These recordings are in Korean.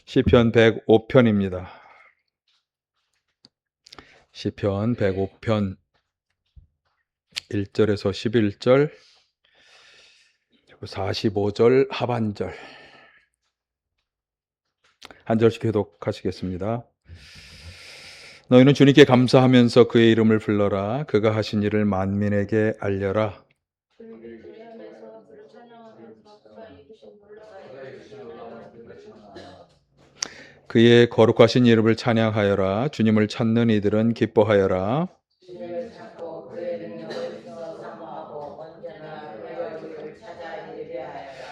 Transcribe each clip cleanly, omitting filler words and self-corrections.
시편 105편입니다. 시편 105편 1절에서 11절, 45절 하반절 한 절씩 교독하시겠습니다. 너희는 주님께 감사하면서 그의 이름을 불러라. 그가 하신 일을 만민에게 알려라. 그의 거룩하신 이름을 찬양하여라. 주님을 찾는 이들은 기뻐하여라.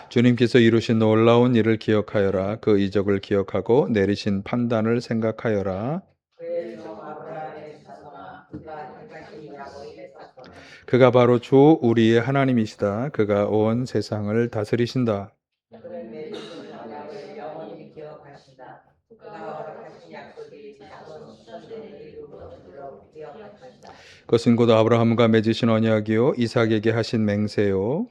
주님께서 이루신 놀라운 일을 기억하여라. 그 이적을 기억하고 내리신 판단을 생각하여라. 그가 바로 주 우리의 하나님이시다. 그가 온 세상을 다스리신다. 그것은 곧 아브라함과 맺으신 언약이요 이삭에게 하신 맹세요.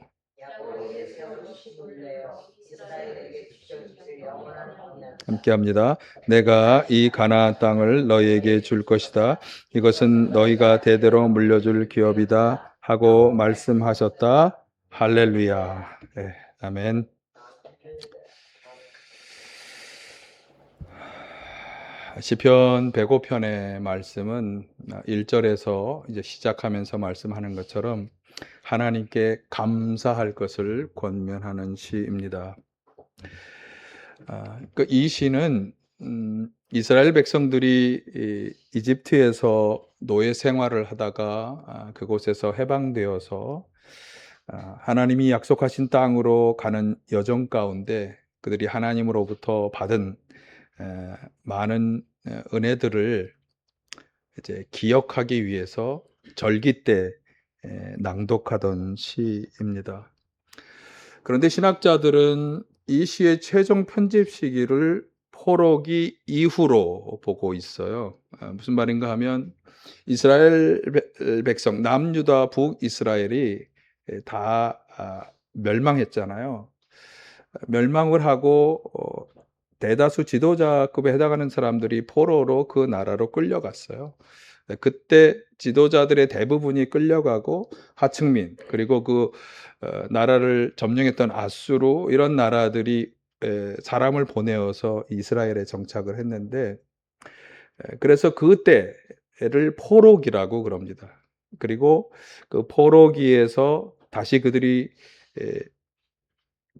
함께합니다. 내가 이 가나안 땅을 너희에게 줄 것이다. 이것은 너희가 대대로 물려줄 기업이다 하고 말씀하셨다. 할렐루야. 네, 아멘. 시편 105편의 말씀은 1절에서 이제 시작하면서 말씀하는 것처럼 하나님께 감사할 것을 권면하는 시입니다. 이 시는 이스라엘 백성들이 이집트에서 노예 생활을 하다가 그곳에서 해방되어서 하나님이 약속하신 땅으로 가는 여정 가운데 그들이 하나님으로부터 받은 많은 은혜들을 이제 기억하기 위해서 절기 때 낭독하던 시입니다. 그런데 신학자들은 이 시의 최종 편집 시기를 포로기 이후로 보고 있어요. 무슨 말인가 하면 이스라엘 백성, 남유다 북이스라엘이 다 멸망했잖아요. 멸망을 하고 대다수 지도자급에 해당하는 사람들이 포로로 그 나라로 끌려갔어요. 그때 지도자들의 대부분이 끌려가고 하층민 그리고 그 나라를 점령했던 아수르 이런 나라들이 사람을 보내어서 이스라엘에 정착을 했는데 그래서 그때를 포로기라고 그럽니다. 그리고 그 포로기에서 다시 그들이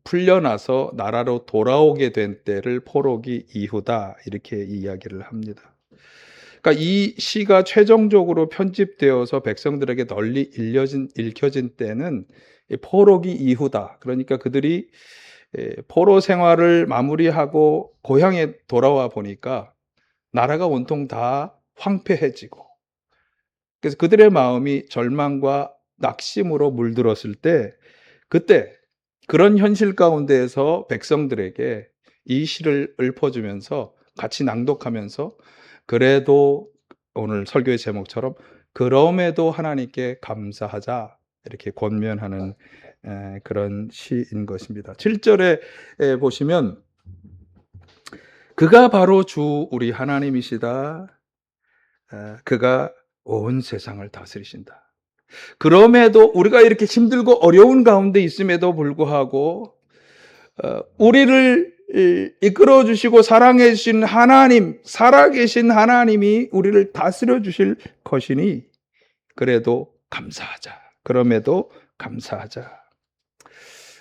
풀려나서 나라로 돌아오게 된 때를 포로기 이후다 이렇게 이야기를 합니다. 그러니까 이 시가 최종적으로 편집되어서 백성들에게 널리 읽혀진 때는 포로기 이후다. 그러니까 그들이 포로 생활을 마무리하고 고향에 돌아와 보니까 나라가 온통 다 황폐해지고 그래서 그들의 마음이 절망과 낙심으로 물들었을 때 그때 그런 현실 가운데에서 백성들에게 이 시를 읊어주면서 같이 낭독하면서 그래도 오늘 설교의 제목처럼 그럼에도 하나님께 감사하자 이렇게 권면하는 그런 시인 것입니다. 7절에 보시면 그가 바로 주 우리 하나님이시다. 그가 온 세상을 다스리신다. 그럼에도 우리가 이렇게 힘들고 어려운 가운데 있음에도 불구하고 우리를 이끌어 주시고 사랑해 주신 하나님, 살아계신 하나님이 우리를 다스려 주실 것이니 그래도 감사하자. 그럼에도 감사하자.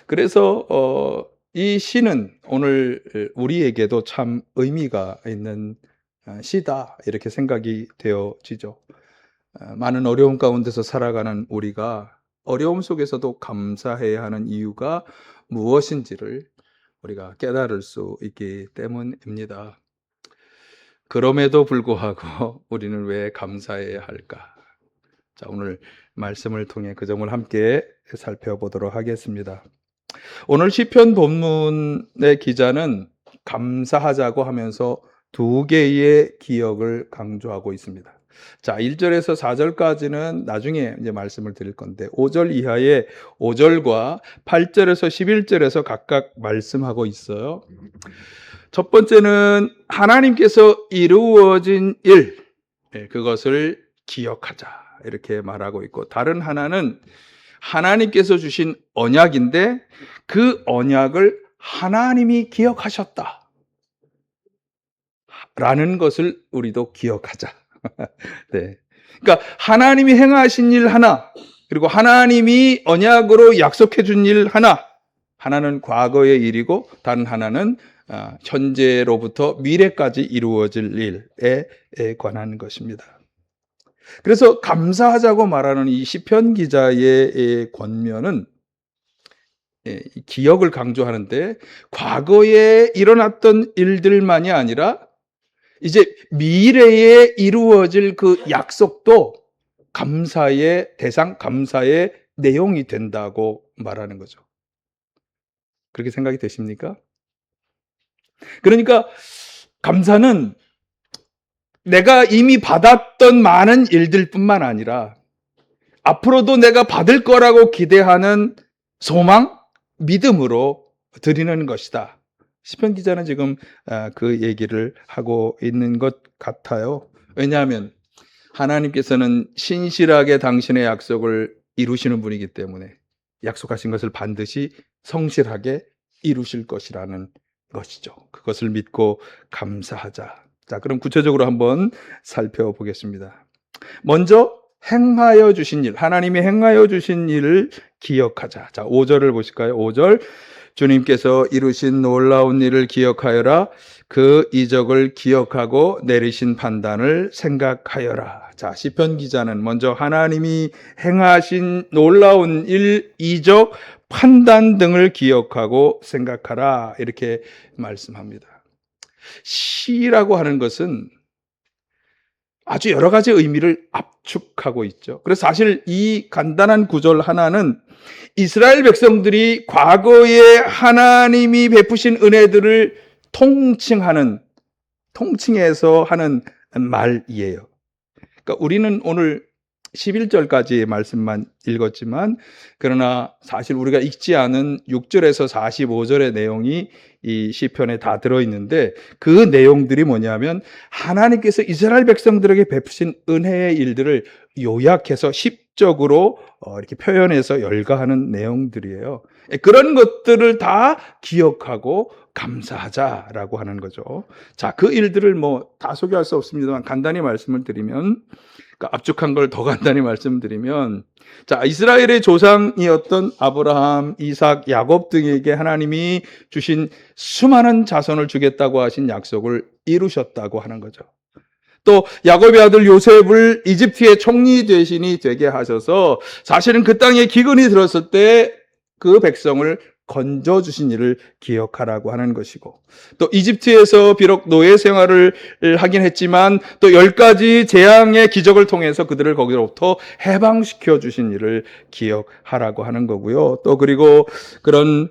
그래서 이 시는 오늘 우리에게도 참 의미가 있는 시다 이렇게 생각이 되어지죠. 많은 어려움 가운데서 살아가는 우리가 어려움 속에서도 감사해야 하는 이유가 무엇인지를 우리가 깨달을 수 있기 때문입니다. 그럼에도 불구하고 우리는 왜 감사해야 할까? 자, 오늘 말씀을 통해 그 점을 함께 살펴보도록 하겠습니다. 오늘 시편 본문의 기자는 감사하자고 하면서 두 개의 기억을 강조하고 있습니다. 자, 1절에서 4절까지는 나중에 이제 말씀을 드릴 건데 5절 이하의 5절과 8절에서 11절에서 각각 말씀하고 있어요. 첫 번째는 하나님께서 이루어진 일, 그것을 기억하자 이렇게 말하고 있고, 다른 하나는 하나님께서 주신 언약인데 그 언약을 하나님이 기억하셨다 라는 것을 우리도 기억하자. 네. 그러니까 하나님이 행하신 일 하나, 그리고 하나님이 언약으로 약속해 준 일 하나는 과거의 일이고 다른 하나는 현재로부터 미래까지 이루어질 일에 관한 것입니다. 그래서 감사하자고 말하는 이 시편 기자의 권면은 기억을 강조하는데, 과거에 일어났던 일들만이 아니라 이제 미래에 이루어질 그 약속도 감사의 대상, 감사의 내용이 된다고 말하는 거죠. 그렇게 생각이 되십니까? 그러니까 감사는 내가 이미 받았던 많은 일들뿐만 아니라 앞으로도 내가 받을 거라고 기대하는 소망, 믿음으로 드리는 것이다. 시편 기자는 지금 그 얘기를 하고 있는 것 같아요. 왜냐하면 하나님께서는 신실하게 당신의 약속을 이루시는 분이기 때문에 약속하신 것을 반드시 성실하게 이루실 것이라는 것이죠. 그것을 믿고 감사하자. 자, 그럼 구체적으로 한번 살펴보겠습니다. 먼저 행하여 주신 일, 하나님이 행하여 주신 일을 기억하자. 자, 5절을 보실까요? 5절. 주님께서 이루신 놀라운 일을 기억하여라. 그 이적을 기억하고 내리신 판단을 생각하여라. 자, 시편 기자는 먼저 하나님이 행하신 놀라운 일, 이적, 판단 등을 기억하고 생각하라. 이렇게 말씀합니다. 시라고 하는 것은 아주 여러 가지 의미를 압축하고 있죠. 그래서 사실 이 간단한 구절 하나는 이스라엘 백성들이 과거에 하나님이 베푸신 은혜들을 통칭해서 하는 말이에요. 그러니까 우리는 오늘 11절까지의 말씀만 읽었지만, 그러나 사실 우리가 읽지 않은 6절에서 45절의 내용이 이 시편에 다 들어있는데, 그 내용들이 뭐냐면 하나님께서 이스라엘 백성들에게 베푸신 은혜의 일들을 요약해서 십적으로 이렇게 표현해서 열거하는 내용들이에요. 그런 것들을 다 기억하고 감사하자라고 하는 거죠. 자, 그 일들을 다 소개할 수 없습니다만 간단히 말씀을 드리면, 그러니까 압축한 걸 더 간단히 말씀드리면, 자, 이스라엘의 조상이었던 아브라함, 이삭, 야곱 등에게 하나님이 주신 수많은 자손을 주겠다고 하신 약속을 이루셨다고 하는 거죠. 또 야곱의 아들 요셉을 이집트의 총리 대신이 되게 하셔서 사실은 그 땅에 기근이 들었을 때 그 백성을 건져주신 일을 기억하라고 하는 것이고, 또 이집트에서 비록 노예 생활을 하긴 했지만 또 10가지 재앙의 기적을 통해서 그들을 거기로부터 해방시켜 주신 일을 기억하라고 하는 거고요. 또 그리고 그런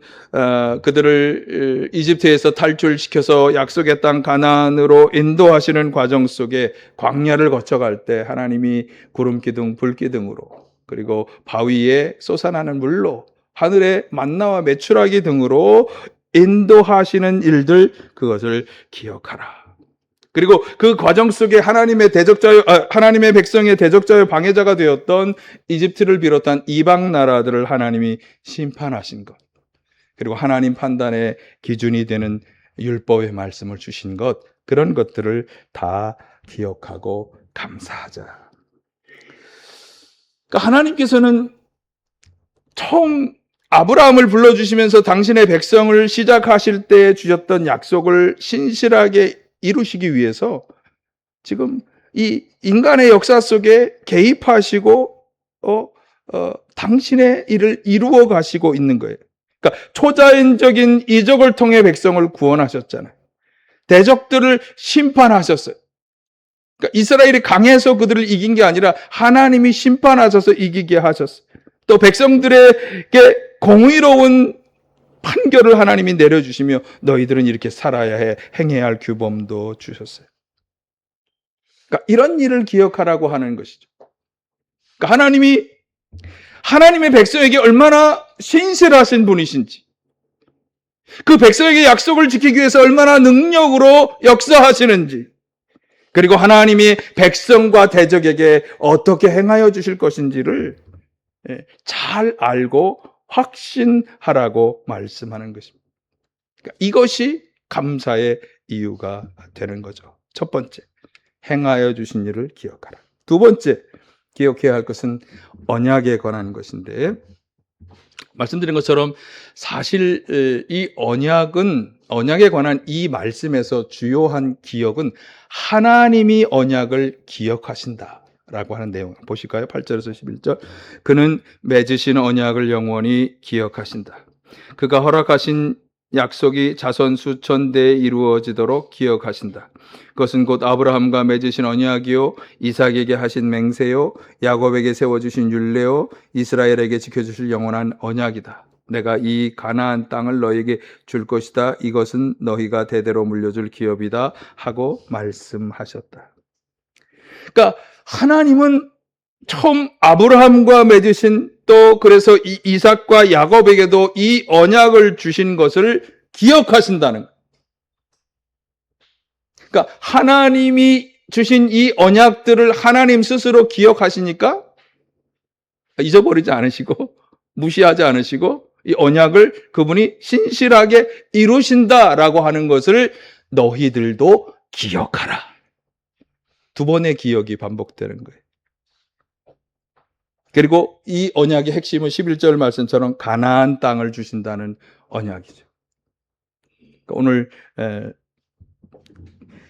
그들을 이집트에서 탈출시켜서 약속의 땅 가나안으로 인도하시는 과정 속에 광야를 거쳐갈 때 하나님이 구름 기둥, 불 기둥으로, 그리고 바위에 솟아나는 물로, 하늘의 만나와 메추라기 등으로 인도하시는 일들, 그것을 기억하라. 그리고 그 과정 속에 하나님의 백성의 대적자요 방해자가 되었던 이집트를 비롯한 이방 나라들을 하나님이 심판하신 것, 그리고 하나님 판단의 기준이 되는 율법의 말씀을 주신 것, 그런 것들을 다 기억하고 감사하자. 그러니까 하나님께서는 처음 아브라함을 불러주시면서 당신의 백성을 시작하실 때 주셨던 약속을 신실하게 이루시기 위해서 지금 이 인간의 역사 속에 개입하시고 당신의 일을 이루어 가시고 있는 거예요. 그러니까 초자연적인 이적을 통해 백성을 구원하셨잖아요. 대적들을 심판하셨어요. 그러니까 이스라엘이 강해서 그들을 이긴 게 아니라 하나님이 심판하셔서 이기게 하셨어요. 또 백성들에게 공의로운 판결을 하나님이 내려주시며 너희들은 이렇게 살아야 해, 행해야 할 규범도 주셨어요. 그러니까 이런 일을 기억하라고 하는 것이죠. 그러니까 하나님이 하나님의 백성에게 얼마나 신실하신 분이신지, 그 백성에게 약속을 지키기 위해서 얼마나 능력으로 역사하시는지, 그리고 하나님이 백성과 대적에게 어떻게 행하여 주실 것인지를 잘 알고 확신하라고 말씀하는 것입니다. 그러니까 이것이 감사의 이유가 되는 거죠. 첫 번째, 행하여 주신 일을 기억하라. 두 번째, 기억해야 할 것은 언약에 관한 것인데, 말씀드린 것처럼 사실 이 언약에 관한 이 말씀에서 주요한 기억은 하나님이 언약을 기억하신다라고 하는 내용 보실까요? 8절에서 11절. 그는 맺으신 언약을 영원히 기억하신다. 그가 허락하신 약속이 자손 수천 대에 이루어지도록 기억하신다. 그것은 곧 아브라함과 맺으신 언약이요, 이삭에게 하신 맹세요, 야곱에게 세워주신 율례요, 이스라엘에게 지켜주실 영원한 언약이다. 내가 이 가나안 땅을 너희에게 줄 것이다. 이것은 너희가 대대로 물려줄 기업이다 하고 말씀하셨다. 그러니까 하나님은 처음 아브라함과 맺으신, 또 그래서 이삭과 야곱에게도 이 언약을 주신 것을 기억하신다는 거예요. 그러니까 하나님이 주신 이 언약들을 하나님 스스로 기억하시니까 잊어버리지 않으시고 무시하지 않으시고 이 언약을 그분이 신실하게 이루신다라고 하는 것을 너희들도 기억하라. 두 번의 기억이 반복되는 거예요. 그리고 이 언약의 핵심은 11절 말씀처럼 가나안 땅을 주신다는 언약이죠. 오늘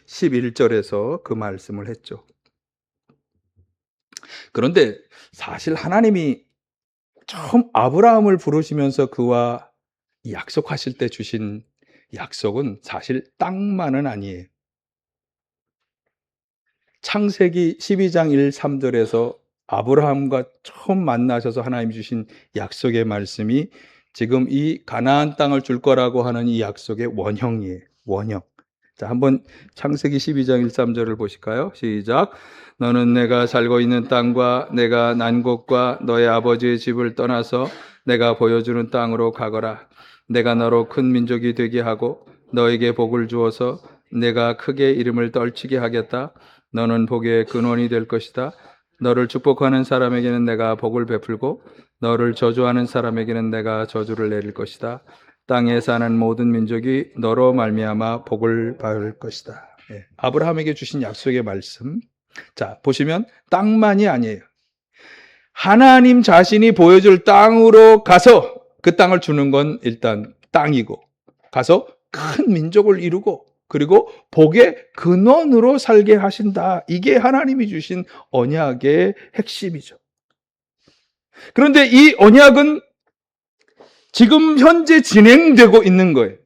11절에서 그 말씀을 했죠. 그런데 사실 하나님이 처음 아브라함을 부르시면서 그와 약속하실 때 주신 약속은 사실 땅만은 아니에요. 창세기 12장 1, 3절에서 아브라함과 처음 만나셔서 하나님 주신 약속의 말씀이 지금 이 가나안 땅을 줄 거라고 하는 이 약속의 원형이에요. 원형. 자, 한번 창세기 12장 1, 3절을 보실까요? 시작. 너는 내가 살고 있는 땅과 내가 난 곳과 너의 아버지의 집을 떠나서 내가 보여주는 땅으로 가거라. 내가 너로 큰 민족이 되게 하고 너에게 복을 주어서 내가 크게 이름을 떨치게 하겠다. 너는 복의 근원이 될 것이다. 너를 축복하는 사람에게는 내가 복을 베풀고 너를 저주하는 사람에게는 내가 저주를 내릴 것이다. 땅에 사는 모든 민족이 너로 말미암아 복을 받을 것이다. 아브라함에게 주신 약속의 말씀. 자, 보시면 땅만이 아니에요. 하나님 자신이 보여줄 땅으로 가서 그 땅을 주는 건 일단 땅이고, 가서 큰 민족을 이루고 그리고 복의 근원으로 살게 하신다. 이게 하나님이 주신 언약의 핵심이죠. 그런데 이 언약은 지금 현재 진행되고 있는 거예요.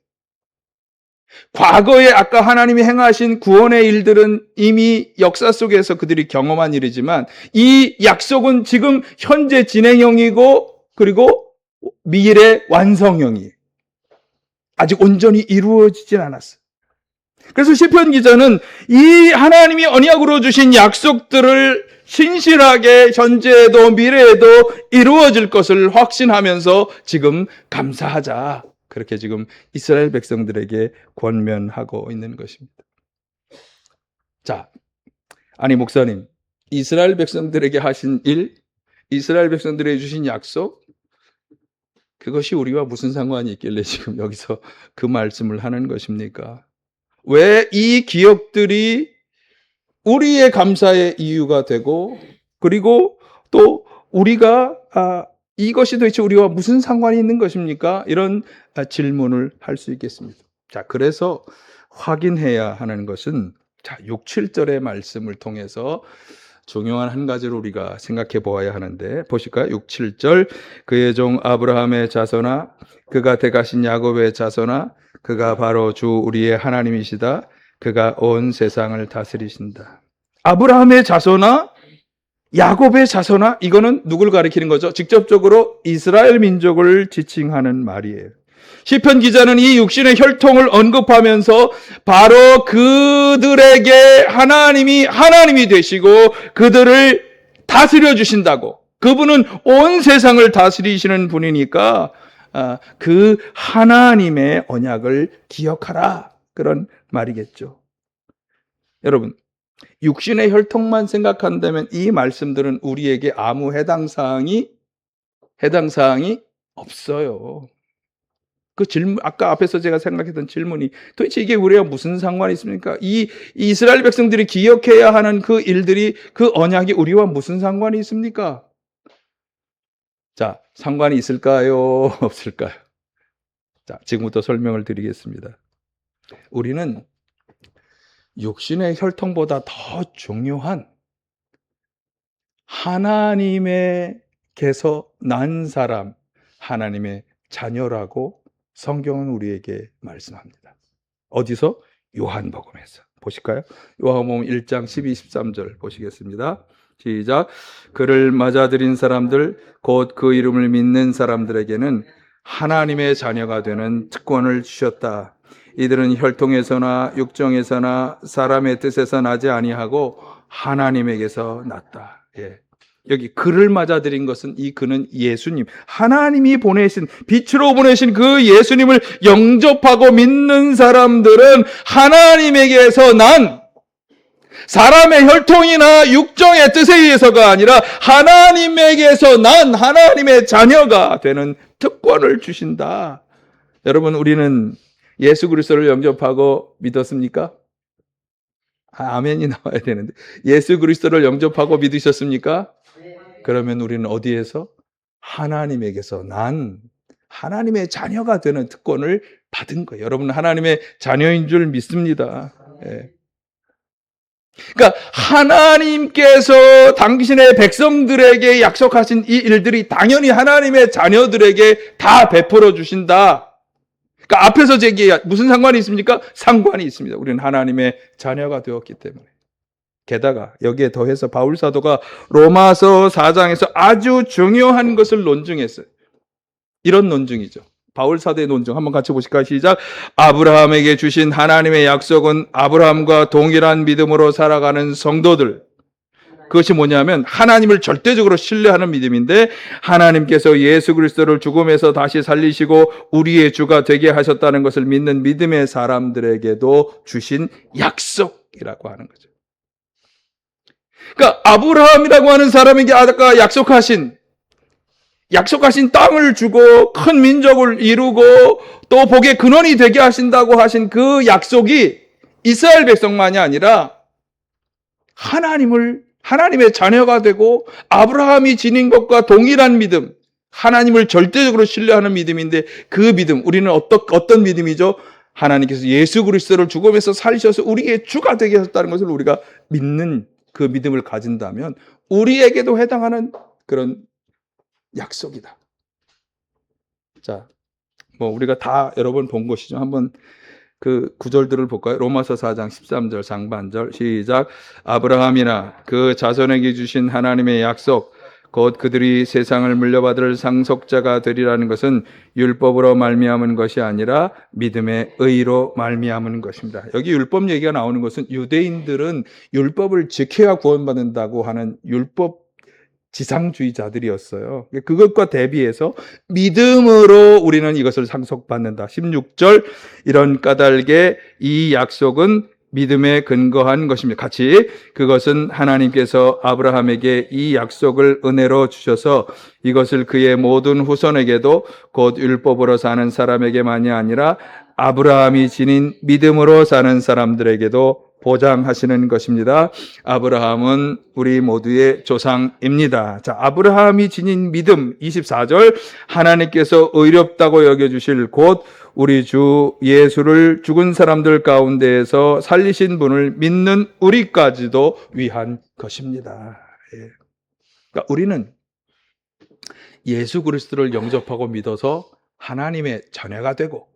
과거에 아까 하나님이 행하신 구원의 일들은 이미 역사 속에서 그들이 경험한 일이지만 이 약속은 지금 현재 진행형이고 그리고 미래 완성형이에요. 아직 온전히 이루어지진 않았어요. 그래서 시편 기자는 이 하나님이 언약으로 주신 약속들을 신실하게 현재에도 미래에도 이루어질 것을 확신하면서 지금 감사하자. 그렇게 지금 이스라엘 백성들에게 권면하고 있는 것입니다. 자, 아니 목사님, 이스라엘 백성들에게 하신 일, 이스라엘 백성들에게 주신 약속, 그것이 우리와 무슨 상관이 있길래 지금 여기서 그 말씀을 하는 것입니까? 왜 이 기억들이 우리의 감사의 이유가 되고 그리고 또 우리가 이것이 도대체 우리와 무슨 상관이 있는 것입니까? 이런 질문을 할 수 있겠습니다. 자, 그래서 확인해야 하는 것은 6, 7절의 말씀을 통해서 중요한 한 가지를 우리가 생각해 보아야 하는데 보실까요? 6, 7절. 그의 종 아브라함의 자손아, 그가 택하신 야곱의 자손아, 그가 바로 주 우리의 하나님이시다. 그가 온 세상을 다스리신다. 아브라함의 자손아, 야곱의 자손아, 이거는 누굴 가리키는 거죠? 직접적으로 이스라엘 민족을 지칭하는 말이에요. 시편 기자는 이 육신의 혈통을 언급하면서 바로 그들에게 하나님이 되시고 그들을 다스려 주신다고, 그분은 온 세상을 다스리시는 분이니까 그 하나님의 언약을 기억하라. 그런 말이겠죠. 여러분, 육신의 혈통만 생각한다면 이 말씀들은 우리에게 아무 해당 사항이 없어요. 그 질문, 아까 앞에서 제가 생각했던 질문이 도대체 이게 우리와 무슨 상관이 있습니까? 이 이스라엘 백성들이 기억해야 하는 그 일들이, 그 언약이 우리와 무슨 상관이 있습니까? 자, 상관이 있을까요? 없을까요? 자, 지금부터 설명을 드리겠습니다. 우리는 육신의 혈통보다 더 중요한 하나님께서 난 사람, 하나님의 자녀라고 성경은 우리에게 말씀합니다. 어디서? 요한복음에서. 보실까요? 요한복음 1장 12, 13절 보시겠습니다. 시작. 그를 맞아들인 사람들, 곧 그 이름을 믿는 사람들에게는 하나님의 자녀가 되는 특권을 주셨다. 이들은 혈통에서나 육정에서나 사람의 뜻에서 나지 아니하고 하나님에게서 났다. 예. 여기 그를 맞아들인 것은, 이 그는 예수님, 하나님이 보내신, 빛으로 보내신 그 예수님을 영접하고 믿는 사람들은 하나님에게서 난, 사람의 혈통이나 육정의 뜻에 의해서가 아니라 하나님에게서 난 하나님의 자녀가 되는 특권을 주신다. 여러분, 우리는 예수 그리스도를 영접하고 믿었습니까? 아멘이 나와야 되는데, 예수 그리스도를 영접하고 믿으셨습니까? 그러면 우리는 어디에서? 하나님에게서 난 하나님의 자녀가 되는 특권을 받은 거예요. 여러분, 하나님의 자녀인 줄 믿습니다. 예. 그러니까 하나님께서 당신의 백성들에게 약속하신 이 일들이 당연히 하나님의 자녀들에게 다 베풀어 주신다. 그러니까 앞에서 제기해 무슨 상관이 있습니까? 상관이 있습니다. 우리는 하나님의 자녀가 되었기 때문에. 게다가 여기에 더해서 바울 사도가 로마서 4장에서 아주 중요한 것을 논증했어요. 이런 논증이죠. 바울 사도의 논증 한번 같이 보실까요? 시작. 아브라함에게 주신 하나님의 약속은 아브라함과 동일한 믿음으로 살아가는 성도들. 그것이 뭐냐면 하나님을 절대적으로 신뢰하는 믿음인데, 하나님께서 예수 그리스도를 죽음에서 다시 살리시고 우리의 주가 되게 하셨다는 것을 믿는 믿음의 사람들에게도 주신 약속이라고 하는 거죠. 그러니까 아브라함이라고 하는 사람에게 아까 약속하신 땅을 주고 큰 민족을 이루고 또 복의 근원이 되게 하신다고 하신 그 약속이 이스라엘 백성만이 아니라 하나님의 자녀가 되고 아브라함이 지닌 것과 동일한 믿음, 하나님을 절대적으로 신뢰하는 믿음인데, 그 믿음, 우리는 어떤 믿음이죠? 하나님께서 예수 그리스도를 죽음에서 살리셔서 우리의 주가 되게 하셨다는 것을 우리가 믿는 그 믿음을 가진다면 우리에게도 해당하는 그런 약속이다. 자, 우리가 다 여러 번 본 것이죠. 한번 그 구절들을 볼까요? 로마서 4장 13절 상반절 시작. 아브라함이나 그 자손에게 주신 하나님의 약속, 곧 그들이 세상을 물려받을 상속자가 되리라는 것은 율법으로 말미암은 것이 아니라 믿음의 의로 말미암은 것입니다. 여기 율법 얘기가 나오는 것은 유대인들은 율법을 지켜야 구원받는다고 하는 율법 지상주의자들이었어요. 그것과 대비해서 믿음으로 우리는 이것을 상속받는다. 16절, 이런 까닭에 이 약속은 믿음에 근거한 것입니다. 같이, 그것은 하나님께서 아브라함에게 이 약속을 은혜로 주셔서 이것을 그의 모든 후손에게도 곧 율법으로 사는 사람에게만이 아니라 아브라함이 지닌 믿음으로 사는 사람들에게도 보장하시는 것입니다. 아브라함은 우리 모두의 조상입니다. 자, 아브라함이 지닌 믿음 24절, 하나님께서 의롭다고 여겨주실 곧 우리 주 예수를 죽은 사람들 가운데에서 살리신 분을 믿는 우리까지도 위한 것입니다. 예. 그러니까 우리는 예수 그리스도를 영접하고 믿어서 하나님의 자녀가 되고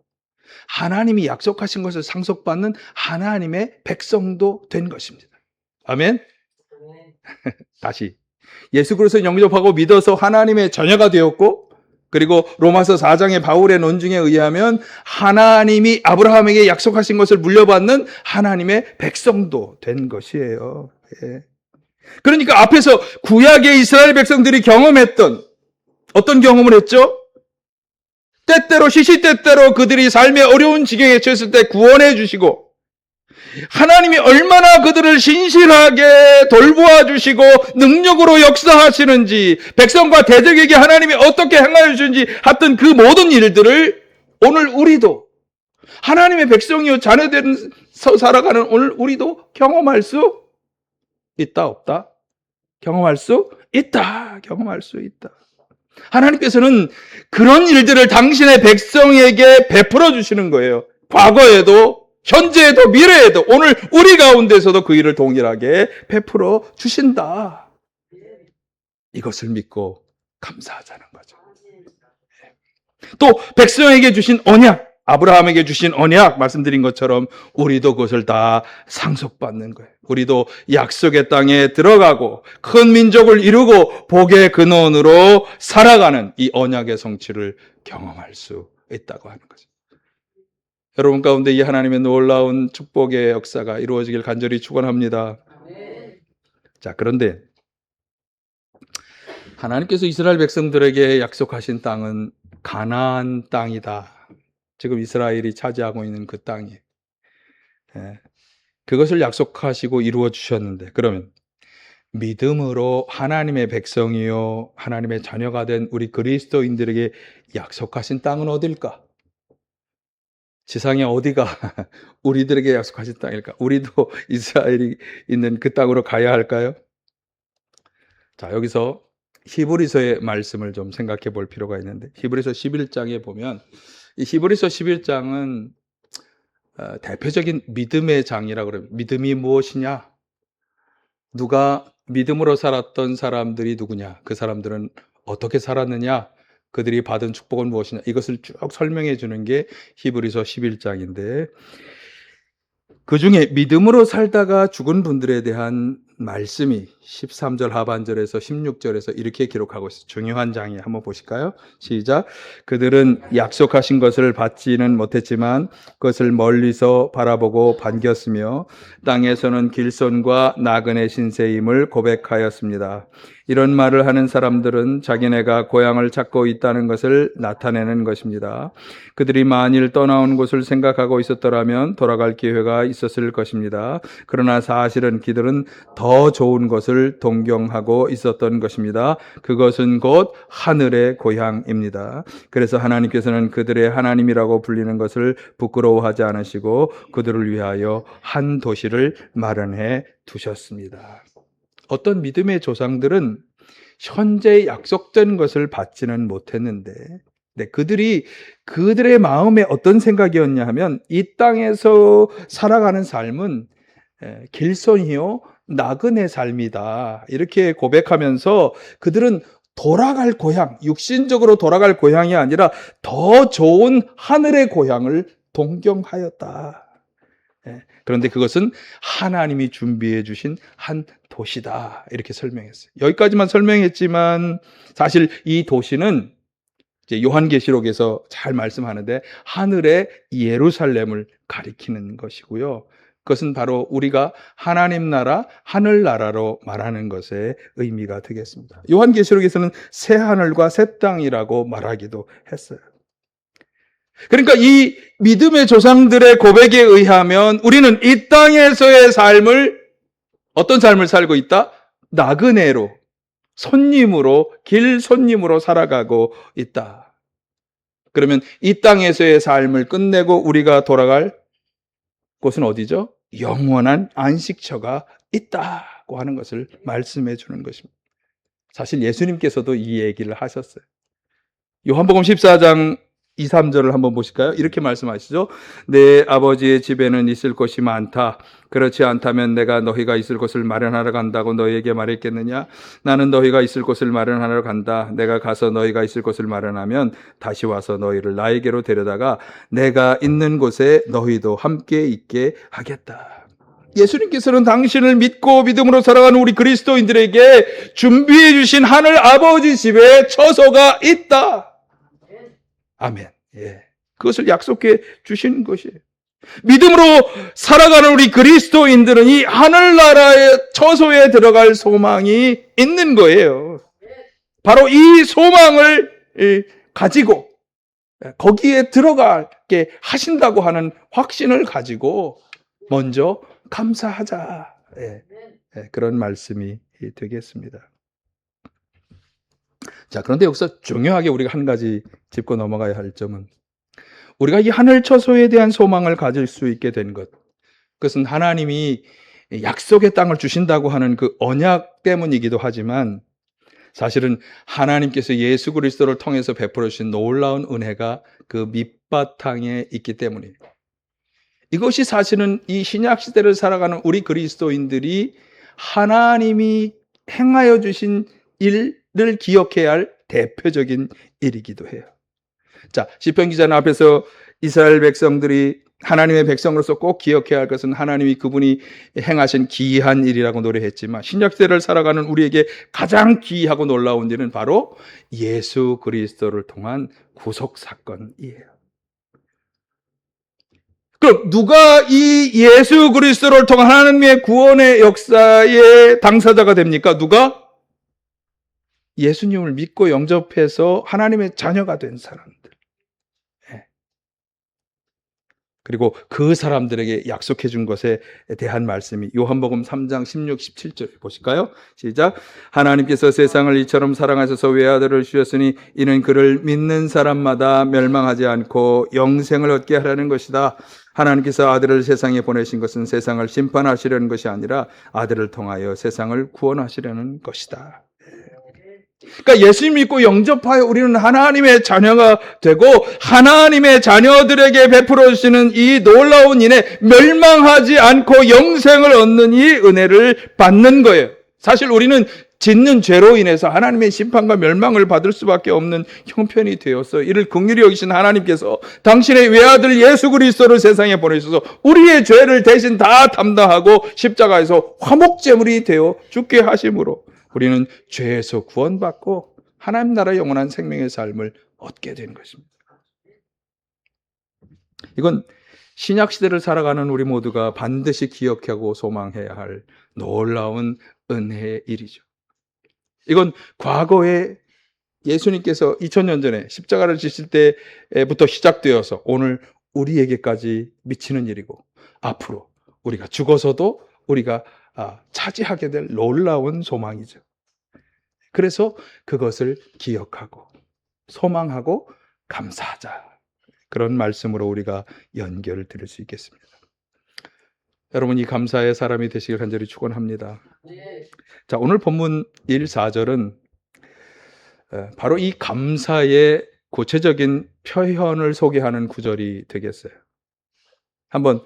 하나님이 약속하신 것을 상속받는 하나님의 백성도 된 것입니다. 아멘? 다시, 예수 그리스도를 영접하고 믿어서 하나님의 자녀가 되었고, 그리고 로마서 4장의 바울의 논증에 의하면 하나님이 아브라함에게 약속하신 것을 물려받는 하나님의 백성도 된 것이에요. 예. 그러니까 앞에서 구약의 이스라엘 백성들이 경험했던 어떤 경험을 했죠? 때때로 시시때때로 그들이 삶의 어려운 지경에 처했을 때 구원해 주시고, 하나님이 얼마나 그들을 신실하게 돌보아 주시고 능력으로 역사하시는지, 백성과 대적에게 하나님이 어떻게 행하여 주시는지 하여튼 그 모든 일들을 오늘 우리도 하나님의 백성이요 자녀되면서 살아가는 오늘 우리도 경험할 수 있다 없다? 경험할 수 있다. 경험할 수 있다. 하나님께서는 그런 일들을 당신의 백성에게 베풀어 주시는 거예요. 과거에도, 현재에도, 미래에도, 오늘 우리 가운데서도 그 일을 동일하게 베풀어 주신다. 이것을 믿고 감사하자는 거죠. 또 백성에게 주신 언약, 아브라함에게 주신 언약 말씀드린 것처럼 우리도 그것을 다 상속받는 거예요. 우리도 약속의 땅에 들어가고 큰 민족을 이루고 복의 근원으로 살아가는 이 언약의 성취를 경험할 수 있다고 하는 거죠. 여러분 가운데 이 하나님의 놀라운 축복의 역사가 이루어지길 간절히 축원합니다. 자, 그런데 하나님께서 이스라엘 백성들에게 약속하신 땅은 가나안 땅이다. 지금 이스라엘이 차지하고 있는 그 땅이. 그것을 약속하시고 이루어 주셨는데, 그러면 믿음으로 하나님의 백성이요 하나님의 자녀가 된 우리 그리스도인들에게 약속하신 땅은 어딜까? 지상에 어디가 우리들에게 약속하신 땅일까? 우리도 이스라엘이 있는 그 땅으로 가야 할까요? 자, 여기서 히브리서의 말씀을 좀 생각해 볼 필요가 있는데, 히브리서 11장에 보면 이 히브리서 11장은 대표적인 믿음의 장이라고 그래요. 믿음이 무엇이냐? 누가 믿음으로 살았던 사람들이 누구냐? 그 사람들은 어떻게 살았느냐? 그들이 받은 축복은 무엇이냐? 이것을 쭉 설명해 주는 게 히브리서 11장인데, 그 중에 믿음으로 살다가 죽은 분들에 대한 말씀이 13절 하반절에서 16절에서 이렇게 기록하고 있어요. 중요한 장이에요. 한번 보실까요? 시작. 그들은 약속하신 것을 받지는 못했지만 그것을 멀리서 바라보고 반겼으며 땅에서는 길손과 나그네 신세임을 고백하였습니다. 이런 말을 하는 사람들은 자기네가 고향을 찾고 있다는 것을 나타내는 것입니다. 그들이 만일 떠나온 곳을 생각하고 있었더라면 돌아갈 기회가 있었을 것입니다. 그러나 사실은 그들은 더 좋은 것을 동경하고 있었던 것입니다. 그것은 곧 하늘의 고향입니다. 그래서 하나님께서는 그들의 하나님이라고 불리는 것을 부끄러워하지 않으시고 그들을 위하여 한 도시를 마련해 두셨습니다. 어떤 믿음의 조상들은 현재 약속된 것을 받지는 못했는데, 그들의 마음에 어떤 생각이었냐 하면 이 땅에서 살아가는 삶은 길손이요 나그네 삶이다. 이렇게 고백하면서 그들은 돌아갈 고향, 육신적으로 돌아갈 고향이 아니라 더 좋은 하늘의 고향을 동경하였다. 그런데 그것은 하나님이 준비해 주신 한 도시다. 이렇게 설명했어요. 여기까지만 설명했지만 사실 이 도시는 이제 요한계시록에서 잘 말씀하는데 하늘의 예루살렘을 가리키는 것이고요. 그것은 바로 우리가 하나님 나라, 하늘나라로 말하는 것의 의미가 되겠습니다. 요한계시록에서는 새 하늘과 새 땅이라고 말하기도 했어요. 그러니까 이 믿음의 조상들의 고백에 의하면 우리는 이 땅에서의 삶을, 어떤 삶을 살고 있다? 나그네로, 손님으로, 길 손님으로 살아가고 있다. 그러면 이 땅에서의 삶을 끝내고 우리가 돌아갈 곳은 어디죠? 영원한 안식처가 있다고 하는 것을 말씀해 주는 것입니다. 사실 예수님께서도 이 얘기를 하셨어요. 요한복음 14장 2, 3절을 한번 보실까요? 이렇게 말씀하시죠. 내 아버지의 집에는 있을 곳이 많다. 그렇지 않다면 내가 너희가 있을 곳을 마련하러 간다고 너희에게 말했겠느냐? 나는 너희가 있을 곳을 마련하러 간다. 내가 가서 너희가 있을 곳을 마련하면 다시 와서 너희를 나에게로 데려다가 내가 있는 곳에 너희도 함께 있게 하겠다. 예수님께서는 당신을 믿고 믿음으로 살아가는 우리 그리스도인들에게 준비해 주신 하늘 아버지 집에 처소가 있다. 아멘. 예. 그것을 약속해 주신 것이에요. 믿음으로 살아가는 우리 그리스도인들은 이 하늘나라의 처소에 들어갈 소망이 있는 거예요. 바로 이 소망을 가지고 거기에 들어가게 하신다고 하는 확신을 가지고 먼저 감사하자. 그런 말씀이 되겠습니다. 자, 그런데 여기서 중요하게 우리가 한 가지 짚고 넘어가야 할 점은 우리가 이 하늘 처소에 대한 소망을 가질 수 있게 된 것, 그것은 하나님이 약속의 땅을 주신다고 하는 그 언약 때문이기도 하지만 사실은 하나님께서 예수 그리스도를 통해서 베풀어 주신 놀라운 은혜가 그 밑바탕에 있기 때문이에요. 이것이 사실은 이 신약 시대를 살아가는 우리 그리스도인들이 하나님이 행하여 주신 일을 기억해야 할 대표적인 일이기도 해요. 자, 시편 기자는 앞에서 이스라엘 백성들이 하나님의 백성으로서 꼭 기억해야 할 것은 하나님이 그분이 행하신 기이한 일이라고 노래했지만 신약시대를 살아가는 우리에게 가장 기이하고 놀라운 일은 바로 예수 그리스도를 통한 구속사건이에요. 그럼 누가 이 예수 그리스도를 통한 하나님의 구원의 역사의 당사자가 됩니까? 누가? 예수님을 믿고 영접해서 하나님의 자녀가 된 사람들. 그리고 그 사람들에게 약속해 준 것에 대한 말씀이 요한복음 3장 16, 17절 보실까요? 시작. 하나님께서 세상을 이처럼 사랑하셔서 외아들을 주셨으니 이는 그를 믿는 사람마다 멸망하지 않고 영생을 얻게 하라는 것이다. 하나님께서 아들을 세상에 보내신 것은 세상을 심판하시려는 것이 아니라 아들을 통하여 세상을 구원하시려는 것이다. 그러니까 예수님 믿고 영접하여 우리는 하나님의 자녀가 되고 하나님의 자녀들에게 베풀어 주시는 이 놀라운 은혜, 멸망하지 않고 영생을 얻는 이 은혜를 받는 거예요. 사실 우리는 짓는 죄로 인해서 하나님의 심판과 멸망을 받을 수밖에 없는 형편이 되어서 이를 긍휼히 여기신 하나님께서 당신의 외아들 예수 그리스도를 세상에 보내셔서 우리의 죄를 대신 다 담당하고 십자가에서 화목제물이 되어 죽게 하심으로 우리는 죄에서 구원받고 하나님 나라의 영원한 생명의 삶을 얻게 되는 것입니다. 이건 신약 시대를 살아가는 우리 모두가 반드시 기억하고 소망해야 할 놀라운 은혜의 일이죠. 이건 과거에 예수님께서 2000년 전에 십자가를 지실 때부터 시작되어서 오늘 우리에게까지 미치는 일이고 앞으로 우리가 죽어서도 우리가 차지하게 될 놀라운 소망이죠. 그래서 그것을 기억하고 소망하고 감사하자. 그런 말씀으로 우리가 연결을 드릴 수 있겠습니다. 여러분, 이 감사의 사람이 되시길 간절히 축원합니다. 자, 오늘 본문 1, 4절은 바로 이 감사의 구체적인 표현을 소개하는 구절이 되겠어요. 한번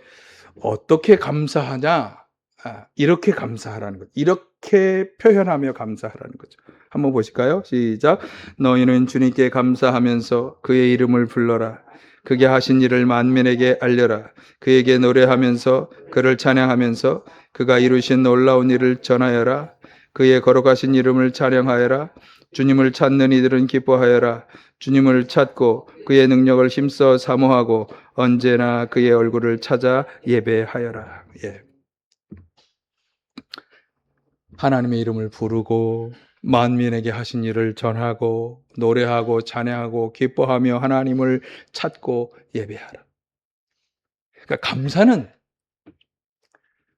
어떻게 감사하냐? 이렇게 감사하라는 거죠. 이렇게 표현하며 감사하라는 거죠. 한번 보실까요? 시작. 너희는 주님께 감사하면서 그의 이름을 불러라. 그게 하신 일을 만민에게 알려라. 그에게 노래하면서 그를 찬양하면서 그가 이루신 놀라운 일을 전하여라. 그의 거룩하신 이름을 찬양하여라. 주님을 찾는 이들은 기뻐하여라. 주님을 찾고 그의 능력을 힘써 사모하고 언제나 그의 얼굴을 찾아 예배하여라. 하나님의 이름을 부르고 만민에게 하신 일을 전하고 노래하고 찬양하고 기뻐하며 하나님을 찾고 예배하라. 그러니까 감사는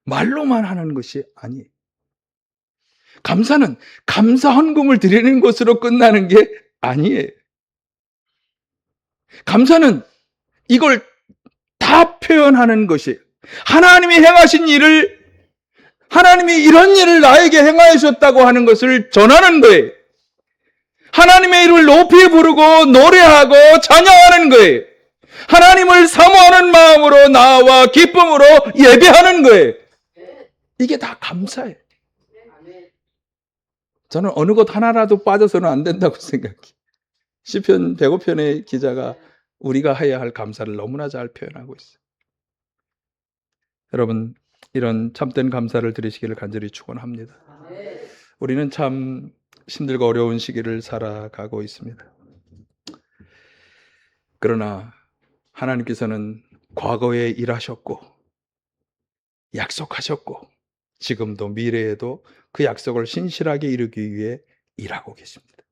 말로만 하는 것이 아니에요. 감사는 감사 헌금을 드리는 것으로 끝나는 게 아니에요. 감사는 이걸 다 표현하는 것이에요. 하나님이 행하신 일을, 하나님이 이런 일을 나에게 행하셨다고 하는 것을 전하는 거예요. 하나님의 이름을 높이 부르고 노래하고 찬양하는 거예요. 하나님을 사모하는 마음으로 나와 기쁨으로 예배하는 거예요. 이게 다 감사예요. 저는 어느 것 하나라도 빠져서는 안 된다고 생각해요. 시편 105편의 기자가 우리가 해야 할 감사를 너무나 잘 표현하고 있어요. 여러분, 이런 참된 감사를 드리시기를 간절히 축원합니다. 우리는 참 힘들고 어려운 시기를 살아가고 있습니다. 그러나 하나님께서는 과거에 일하셨고 약속하셨고 지금도 미래에도 그 약속을 신실하게 이루기 위해 일하고 계십니다.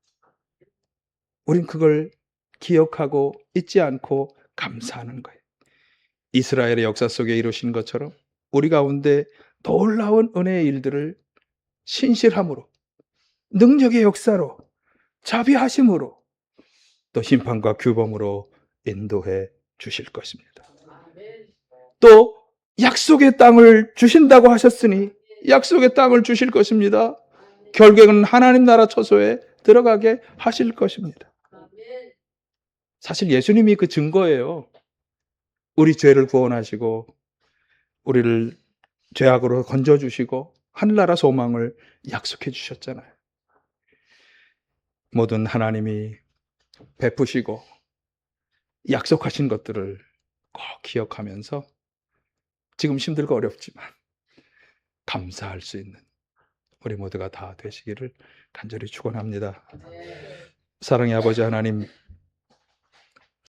우린 그걸 기억하고 잊지 않고 감사하는 거예요. 이스라엘의 역사 속에 이루신 것처럼 우리 가운데 놀라운 은혜의 일들을 신실함으로, 능력의 역사로, 자비하심으로, 또 심판과 규범으로 인도해 주실 것입니다. 또 약속의 땅을 주신다고 하셨으니 약속의 땅을 주실 것입니다. 결국은 하나님 나라 처소에 들어가게 하실 것입니다. 사실 예수님이 그 증거예요. 우리 죄를 구원하시고 우리를 죄악으로 건져주시고 하늘나라 소망을 약속해 주셨잖아요. 모든 하나님이 베푸시고 약속하신 것들을 꼭 기억하면서 지금 힘들고 어렵지만 감사할 수 있는 우리 모두가 다 되시기를 간절히 축원합니다. 사랑의 아버지 하나님,